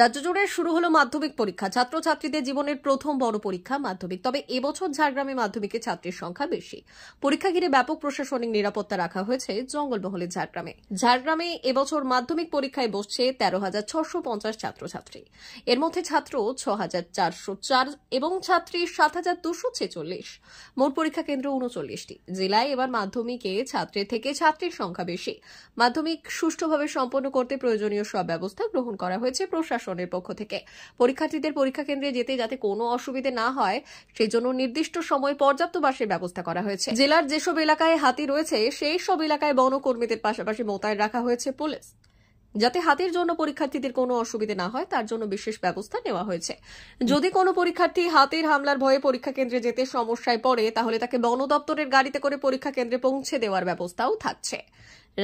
রাজ্য জুড়ে শুরু হলো মাধ্যমিক পরীক্ষা। ছাত্রছাত্রীদের জীবনের প্রথম বড় পরীক্ষা মাধ্যমিক। তবে এবছর ঝাড়গ্রামে মাধ্যমিকের ছাত্রীর সংখ্যা বেশি। পরীক্ষা ঘিরে ব্যাপক প্রশাসনিক নিরাপত্তা রাখা হয়েছে জঙ্গলমহলের ঝাড়গ্রামে এবছর মাধ্যমিক পরীক্ষায় বসছে 13,650 ছাত্রছাত্রী। এর মধ্যে ছাত্র 6,404 এবং ছাত্রী 7,246। মোট পরীক্ষা কেন্দ্র 39টি। জেলায় এবার মাধ্যমিকে ছাত্রের থেকে ছাত্রীর সংখ্যা বেশি। মাধ্যমিক সুষ্ঠুভাবে সম্পন্ন করতে প্রয়োজনীয় সব ব্যবস্থা গ্রহণ করা হয়েছে প্রশাসনের পক্ষ থেকে। পরীক্ষার্থীদের পরীক্ষা কেন্দ্রে যেতে যাতে কোনো অসুবিধে না হয় সেই জন্য নির্দিষ্ট সময় পর্যাপ্ত বাসের ব্যবস্থা করা হয়েছে। জেলার যেসব এলাকায় হাতি রয়েছে সেই সব এলাকায় বনকর্মীদের পাশাপাশি মোতায়েন রাখা হয়েছে পুলিশ। যাতে হাতির জন্য পরীক্ষার্থীদের কোনো অসুবিধা না হয় তার জন্য বিশেষ ব্যবস্থা নেওয়া হয়েছে। যদি কোনো পরীক্ষার্থী হাতির হামলার ভয়ে পরীক্ষা কেন্দ্রে যেতে সমস্যায় পড়ে তাহলে তাকে বন দপ্তরের গাড়িতে করে পরীক্ষা কেন্দ্রে পৌঁছে দেওয়ার ব্যবস্থাও থাকছে।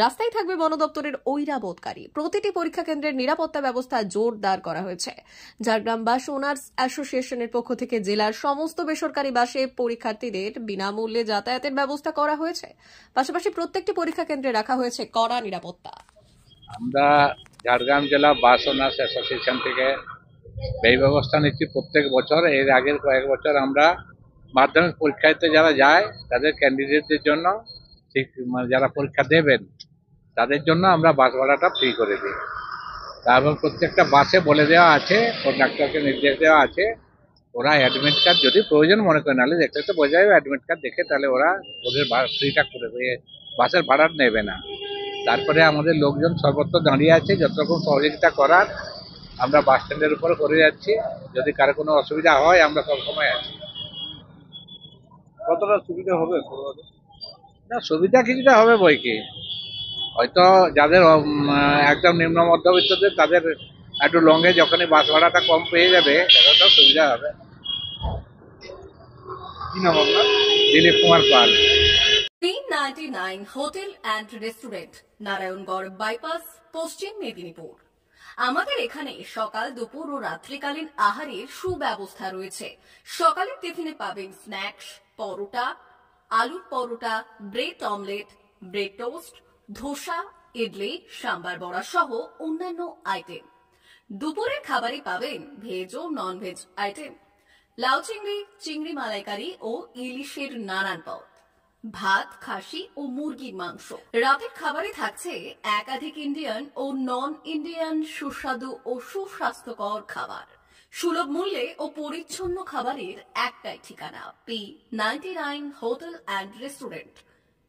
রাস্তায় থাকবে বন দপ্তরের ঐরাবতকারী। প্রতিটি পরীক্ষা কেন্দ্রের নিরাপত্তা ব্যবস্থা জোরদার করা হয়েছে। ঝাড়গ্রাম বাস ওনার্স অ্যাসোসিয়েশনের পক্ষ থেকে জেলার সমস্ত বেসরকারি বাসে পরীক্ষার্থীদের বিনামূল্যে যাতায়াতের ব্যবস্থা করা হয়েছে। পাশাপাশি প্রত্যেকটি পরীক্ষা কেন্দ্রে রাখা হয়েছে কড়া নিরাপত্তা। আমরা ঝাড়গ্রাম জেলা বাস ওনার্স অ্যাসোসিয়েশন থেকে এই ব্যবস্থা নিচ্ছি প্রত্যেক বছর। এর আগের কয়েক বছর আমরা মাধ্যমিক পরীক্ষাতে যারা যায় তাদের ক্যান্ডিডেটদের জন্য ঠিক যারা পরীক্ষা দেবেন তাদের জন্য আমরা বাস ভাড়াটা ফ্রি করে দিই। তারপর প্রত্যেকটা বাসে বলে দেওয়া আছে, কন্ডাক্টরকে নির্দেশ দেওয়া আছে, ওরা অ্যাডমিট কার্ড যদি প্রয়োজন মনে করে, নাহলে দেখতে তো বোঝা যাবে অ্যাডমিট কার্ড দেখে, তাহলে ওরা ওদের ফ্রিটা করে দিয়ে বাসের ভাড়া নেবে না। তারপরে আমাদের লোকজন সর্বত্র দাঁড়িয়ে আছে, যত রকম সহযোগিতা করার আমরা বাস স্ট্যান্ডের উপরে করে যাচ্ছি। যদি কারো কোনো অসুবিধা হয় আমরা সবসময় আছি। কতটা সুবিধা হবে? না, সুবিধা কিছুটা হবে বই কি, হয়তো যাদের একদম নিম্ন মধ্যবিত্তদের তাদের একটু লঙ্গে যখনই বাস ভাড়াটা কম পেয়ে যাবে তাদেরও সুবিধা হবে। কি নাম আপনার? Dilip Kumar Pal. 399 hotel and restaurant, Narayangarh bypass, পশ্চিম মেদিনীপুর। আমাদের এখানে সকাল, দুপুর ও রাত্রিকালীন আহারের সুব্যবস্থা রয়েছে। সকালের টিফিনে পাবেন স্ন্যাক্স, পরোটা, আলুর paratha, bread omelette, bread toast, dosa, idli, sambar vada সহ অন্যান্য আইটেম। দুপুরের খাবারে পাবেন ভেজ ও নন ভেজ আইটেম, লাউ চিংড়ি, চিংড়ি মালাইকারি ও ইলিশের নানান পদ, ভাত, খাসি ও মুরগির মাংস। রাতের খাবারে থাকছে একাধিক ইন্ডিয়ান ও নন ইন্ডিয়ান সুস্বাদু ও সুস্বাস্থ্যকর খাবার। সুলভ মূল্যে ও পরিচ্ছন্ন খাবারের একটাই ঠিকানা, P99 hotel and restaurant,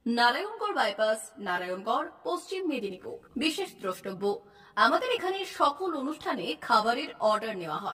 Narayangarh bypass, Narayangarh, পশ্চিম মেদিনীপুর। বিশেষ দ্রষ্টব্য, আমাদের এখানে সকল অনুষ্ঠানে খাবারের অর্ডার নেওয়া হয়।